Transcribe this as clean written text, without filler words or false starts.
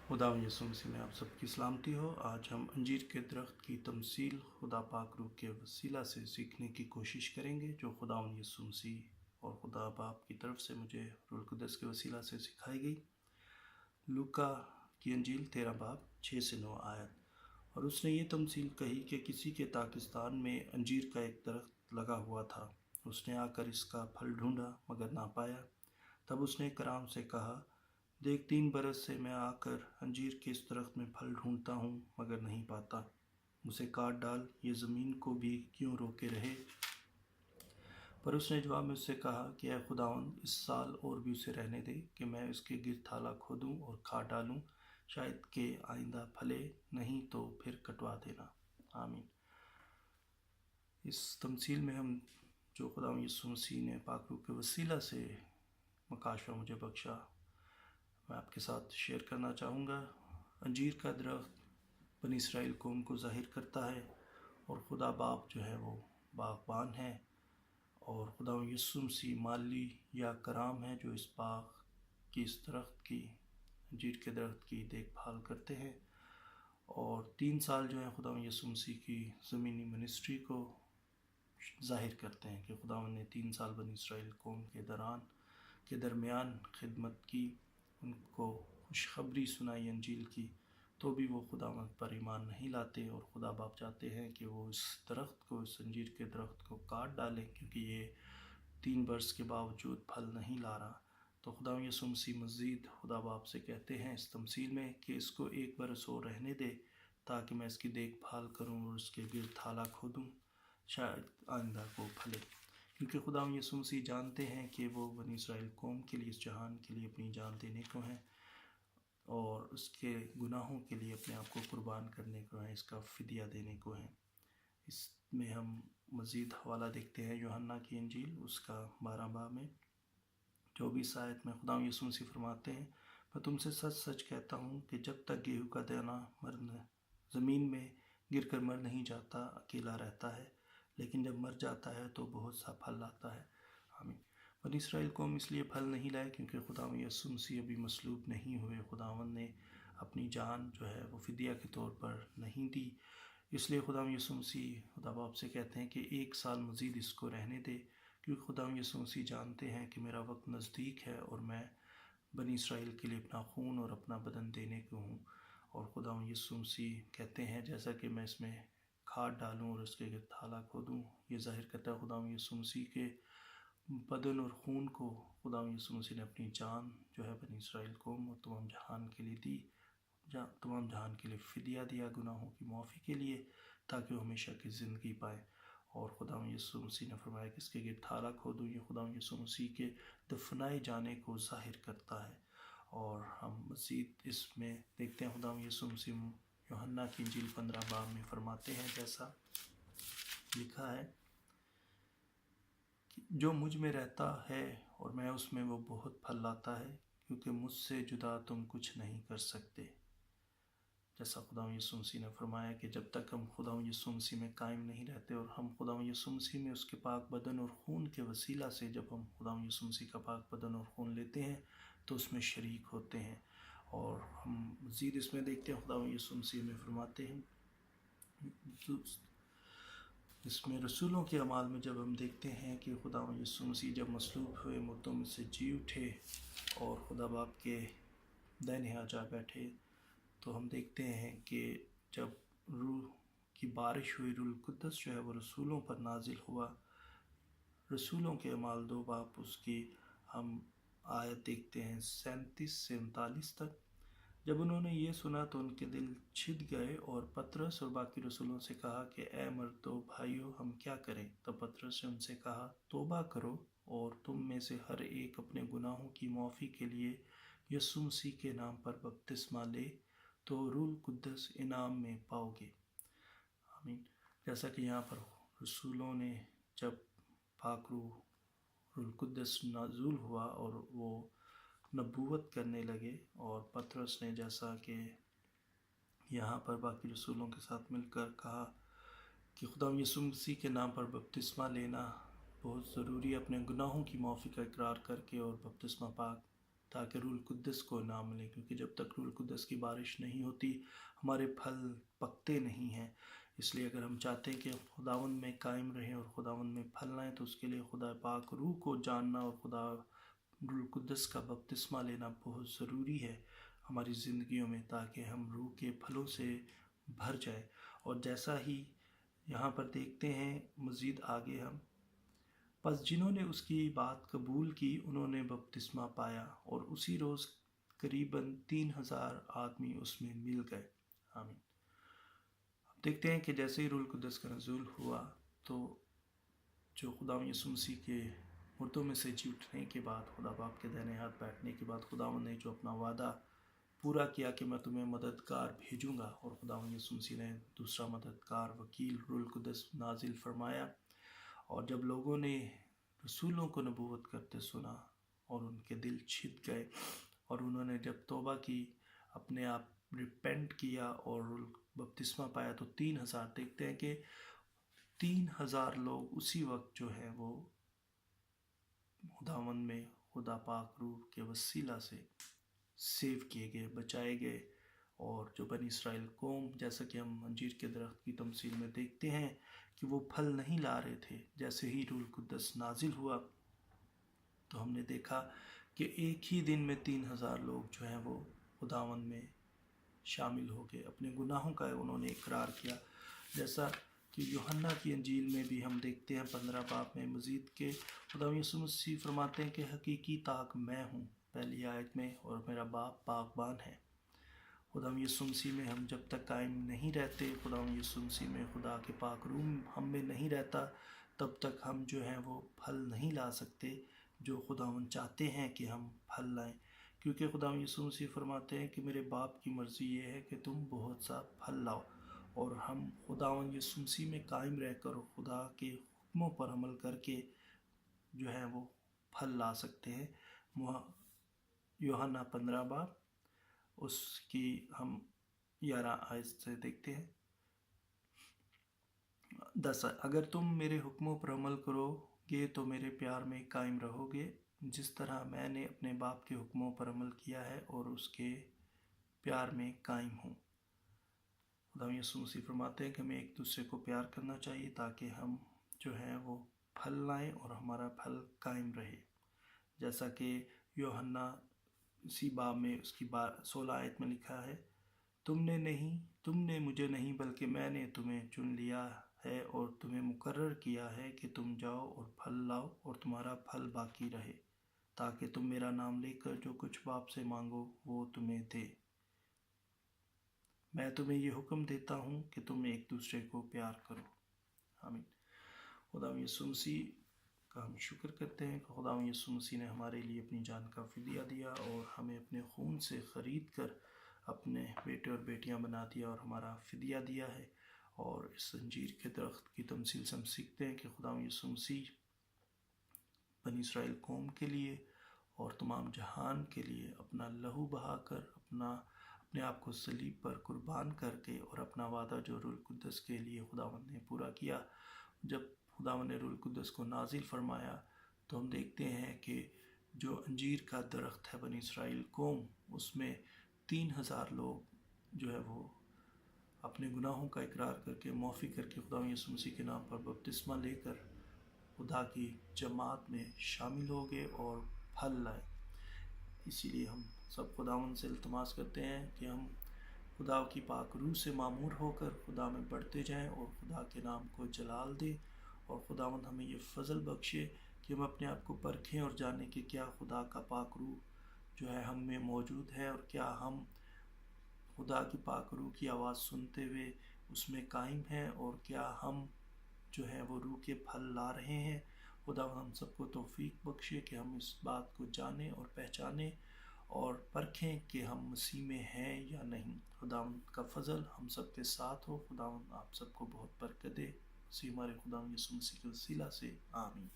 खुदावंद यीशु मसीह में आप सबकी सलामती हो। आज हम अंजीर के दरख्त की तमसील खुदा पाक रूह के वसीला से सीखने की कोशिश करेंगे, जो खुदावंद यीशु मसीह और खुदा बाप की तरफ से मुझे रूह कुदस के वसीला से सिखाई गई। लूका की अंजील 13 बाब 6 से 9 आयत। और उसने ये तमसील कही कि किसी के पाकिस्तान में अंजीर का एक दरख्त लगा हुआ था। उसने आकर इसका फल ढूंढा मगर ना पाया। तब उसने कराम से कहा, देख, 3 बरस से मैं आकर अंजीर के इस दरख्त में फल ढूंढता हूँ मगर नहीं पाता। उसे काट डाल, ये ज़मीन को भी क्यों रोके रहे। पर उसने जवाब में उससे कहा कि ऐ खुदावंद, इस साल और भी उसे रहने दे कि मैं इसके गिर थाला खोदूं और काट डालूं, शायद के आइंदा फले, नहीं तो फिर कटवा देना। आमीन। इस तमसील में हम जो खुदावंद यीशु मसीह ने पाक रूह के वसीला से मकाशवा मुझे बख्शा, मैं आपके साथ शेयर करना चाहूँगा। अंजीर का दरख्त बनी इसराइल कौम को ज़ाहिर करता है, और खुदा बाप जो है वो बागबान है, और खुदा यीशु मसीह माली या कराम है जो इस बाग की, इस दरख्त की, अंजीर के दरख्त की देखभाल करते हैं। और 3 साल जो है खुदा यीशु मसीह की ज़मीनी मिनिस्ट्री को ज़ाहिर करते हैं कि खुदा ने 3 साल बनी इसराइल कौम के दरमियान खिदमत की, उनको खुशखबरी सुनाई अंजील की, तो भी वो खुदावंद पर ईमान नहीं लाते, और खुदा बाप चाहते हैं कि वो इस दरख्त को, इस अंजीर के दरख्त को काट डालें, क्योंकि ये 3 बरस के बावजूद फल नहीं ला रहा। तो खुदा यीशु मसीह मज़ीद खुदा बाप से कहते हैं इस तमसील में कि इसको 1 बरस और रहने दे, ताकि मैं इसकी देखभाल करूं और उसके गिर थाला खोदूं, शायद आइंदा को फले। क्योंकि खुदा यीशु मसीह जानते हैं कि वो बनी इसराइल कौम के लिए, इस जहान के लिए अपनी जान देने को हैं, और उसके गुनाहों के लिए अपने आप को कुर्बान करने को है, इसका फ़िदिया देने को है। इसमें हम मज़ीद हवाला देखते हैं यूहन्ना की इंजील उसका 12 बाब में 24 आयत में खुदा यीशु मसीह फरमाते हैं, मैं तुमसे सच सच कहता हूँ कि जब तक गेहूँ का दाना ज़मीन में गिर कर मर नहीं जाता, अकेला रहता है, लेकिन जब मर जाता है तो बहुत सा फल लाता है। आमीन। बनी इसराइल कौम इसलिए फल नहीं लाए क्योंकि खुदावंद यीशु मसीह अभी मसलूब नहीं हुए। खुदावंद ने अपनी जान जो है वो फ़िदिया के तौर पर नहीं दी। इसलिए खुदावंद यीशु मसीह खुदा बाप से कहते हैं कि 1 साल मज़ीद इसको रहने दे, क्योंकि खुदावंद यीशु मसीह जानते हैं कि मेरा वक्त नज़दीक है और मैं बनी इसराइल के लिए अपना खून और अपना बदन देने को हूँ। और खुदावंद यीशु मसीह कहते हैं जैसा कि मैं इसमें खाद डालूँ और उसके गिर थाला खोदूँ, ये ज़ाहिर करता है खुदावंद यीशु मसीह के बदन और खून को। खुदावंद यीशु मसीह ने अपनी जान जो है बनी इसराइल कौम और तमाम जहान के लिए दी, तमाम जहान के लिए फ़िदिया दिया गुनाहों की माफ़ी के लिए, ताकि वो हमेशा की ज़िंदगी पाए। और खुदावंद यीशु मसीह ने फरमाया कि इसके गिर थाला खोदूँ, ये खुदावंद यीशु मसीह के दफनाए जाने को ज़ाहिर करता है। और हम मज़ीद इसमें देखते हैं खुदावंद यीशु मसीह यूहन्ना की इंजील 15 बाब में फरमाते हैं, जैसा लिखा है कि जो मुझ में रहता है और मैं उसमें, वो बहुत फल लाता है, क्योंकि मुझसे जुदा तुम कुछ नहीं कर सकते। जैसा खुदावंद यीशु मसीह ने फरमाया कि जब तक हम खुदावंद यीशु मसीह में कायम नहीं रहते और हम खुदावंद यीशु मसीह में उसके पाक बदन और खून के वसीला से, जब हम खुदावंद यीशु मसीह का पाक बदन और खून लेते हैं तो उसमें शरीक होते हैं। और हम मज़ीद इसमें देखते हैं खुदावंद यीशु मसीह में फरमाते हैं, इसमें रसूलों के अमाल में जब हम देखते हैं कि खुदावंद यीशु मसीह जब मसलूब हुए, मुर्दों में से जी उठे और खुदा बाप के दाहिने हाथ जा बैठे, तो हम देखते हैं कि जब रूह की बारिश हुई, रूह कुद्दस जो है वो रसूलों पर नाजिल हुआ। रसूलों के अमाल 2 बाब उसकी हम आयत देखते हैं 37 से 39 तक। जब उन्होंने ये सुना तो उनके दिल छिद गए और पतरस और बाकी रसूलों से कहा कि ए मर्दो भाइयों, हम क्या करें। तब पतरस ने उनसे कहा, तौबा करो और तुम में से हर एक अपने गुनाहों की माफ़ी के लिए यीशु मसीह के नाम पर बपतिस्मा ले, तो रूह कुद्दस इनाम में पाओगे। आमीन। जैसा कि यहाँ पर रसूलों ने जब पाक रूह कुद्दस नाज़ुल हुआ और वो नबूवत करने लगे, और पतरस ने जैसा कि यहाँ पर बाकी रसूलों के साथ मिलकर कहा कि खुदा यीशु मसीह के नाम पर बपतिस्मा लेना बहुत ज़रूरी है, अपने गुनाहों की माफ़ी का इकरार करके और बपतिस्मा पाक تاکہ روح القدس کو نہ ملے، کیونکہ جب تک روح القدس کی بارش نہیں ہوتی ہمارے پھل پکتے نہیں ہیں۔ اس لیے اگر ہم چاہتے ہیں کہ خداوند میں قائم رہیں اور خداوند میں پھل لائیں تو اس کے لیے خدا پاک روح کو جاننا اور خدا روح القدس کا بپتسمہ لینا بہت ضروری ہے ہماری زندگیوں میں، تاکہ ہم روح کے پھلوں سے بھر جائیں۔ اور جیسا ہی یہاں پر دیکھتے ہیں مزید آگے ہم، پس جنہوں نے اس کی بات قبول کی انہوں نے بپتسمہ پایا، اور اسی روز قریباً 3,000 آدمی اس میں مل گئے۔ آمین۔ اب دیکھتے ہیں کہ جیسے ہی روح القدس کا نزول ہوا تو جو خداوند یسوع مسیح کے مردوں میں سے جی اٹھنے کے بعد، خدا باپ کے دائیں ہاتھ بیٹھنے کے بعد، خداوند نے جو اپنا وعدہ پورا کیا کہ میں تمہیں مددگار بھیجوں گا، اور خداوند یسوع مسیح نے دوسرا مددگار وکیل روح القدس نازل فرمایا۔ اور جب لوگوں نے رسولوں کو نبوت کرتے سنا اور ان کے دل چھد گئے، اور انہوں نے جب توبہ کی، اپنے آپ ریپینٹ کیا اور بپتسمہ پایا، تو 3,000 دیکھتے ہیں کہ 3,000 لوگ اسی وقت جو ہے وہ خداوند میں خدا پاک روح کے وسیلہ سے سیو کیے گئے، بچائے گئے۔ اور جو بنی اسرائیل قوم، جیسا کہ ہم انجیر کے درخت کی تمثیل میں دیکھتے ہیں کہ وہ پھل نہیں لا رہے تھے، جیسے ہی روح القدس نازل ہوا تو ہم نے دیکھا کہ ایک ہی دن میں 3,000 لوگ جو ہیں وہ خداوند میں شامل ہو گئے، اپنے گناہوں کا انہوں نے اقرار کیا۔ جیسا کہ یوحنا کی انجیل میں بھی ہم دیکھتے ہیں 15 باب میں مزید کہ خداوند یسوع مسیح فرماتے ہیں کہ حقیقی طاق میں ہوں، پہلی آیت میں، اور میرا باپ باغبان ہے۔ خداوند یسوع مسیح میں ہم جب تک قائم نہیں رہتے، خداوند یسوع مسیح میں خدا کے پاک روح ہم میں نہیں رہتا، تب تک ہم جو ہیں وہ پھل نہیں لا سکتے جو خداوند چاہتے ہیں کہ ہم پھل لائیں، کیونکہ خداوند یسوع مسیح فرماتے ہیں کہ میرے باپ کی مرضی یہ ہے کہ تم بہت سا پھل لاؤ، اور ہم خداوند یسوع مسیح میں قائم رہ کر خدا کے حکموں پر عمل کر کے جو ہے وہ پھل لا سکتے ہیں۔ یوحنا 15 باب اس کی ہم 11 آیت سے دیکھتے ہیں۔ 10 اگر تم میرے حکموں پر عمل کرو گے تو میرے پیار میں قائم رہو گے، جس طرح میں نے اپنے باپ کے حکموں پر عمل کیا ہے اور اس کے پیار میں قائم ہوں۔ خداوند یسوع مسیح فرماتے ہیں کہ ہمیں ایک دوسرے کو پیار کرنا چاہیے تاکہ ہم جو ہیں وہ پھل لائیں اور ہمارا پھل قائم رہے، جیسا کہ یوحنا اسی باب میں اس کی 16 آیت میں لکھا ہے، تم نے مجھے نہیں بلکہ میں نے تمہیں چن لیا ہے اور تمہیں مقرر کیا ہے کہ تم جاؤ اور پھل لاؤ اور تمہارا پھل باقی رہے، تاکہ تم میرا نام لے کر جو کچھ باپ سے مانگو وہ تمہیں دے۔ میں تمہیں یہ حکم دیتا ہوں کہ تم ایک دوسرے کو پیار کرو۔ آمین۔ خداوند یسوع مسیح کا ہم شکر کرتے ہیں کہ خداوند یسوع مسیح نے ہمارے لیے اپنی جان کا فدیہ دیا اور ہمیں اپنے خون سے خرید کر اپنے بیٹے اور بیٹیاں بنا دیا اور ہمارا فدیہ دیا ہے۔ اور اس انجیر کے درخت کی تمثیل سے ہم سیکھتے ہیں کہ خداوند یسوع مسیح بنی اسرائیل قوم کے لیے اور تمام جہان کے لیے اپنا لہو بہا کر اپنے آپ کو صلیب پر قربان کر کے اور اپنا وعدہ جو روح القدس کے لیے خداوند نے پورا کیا، جب خداوند نے روح القدس کو نازل فرمایا تو ہم دیکھتے ہیں کہ جو انجیر کا درخت ہے بنی اسرائیل قوم، اس میں 3,000 لوگ جو ہے وہ اپنے گناہوں کا اقرار کر کے معافی کر کے خداوند یسوع مسیح کے نام پر بپتسمہ لے کر خدا کی جماعت میں شامل ہو گئے اور پھل لائے۔ اسی لیے ہم سب خداوند سے التماس کرتے ہیں کہ ہم خدا کی پاک روح سے معمور ہو کر خدا میں بڑھتے جائیں اور خدا کے نام کو جلال دیں، اور خداوند ہمیں یہ فضل بخشے کہ ہم اپنے آپ کو پرکھیں اور جانیں کہ کیا خدا کا پاک روح جو ہے ہم میں موجود ہے، اور کیا ہم خدا کی پاک روح کی آواز سنتے ہوئے اس میں قائم ہیں، اور کیا ہم جو ہے وہ روح کے پھل لا رہے ہیں۔ خداوند ہم سب کو توفیق بخشے کہ ہم اس بات کو جانیں اور پہچانیں اور پرکھیں کہ ہم مسیح میں ہیں یا نہیں۔ خداوند کا فضل ہم سب کے ساتھ ہو۔ خداوند آپ سب کو بہت برکت دے، اسی ہمارے خداوند یسوع مسیح کے وسیلہ سے، آمین۔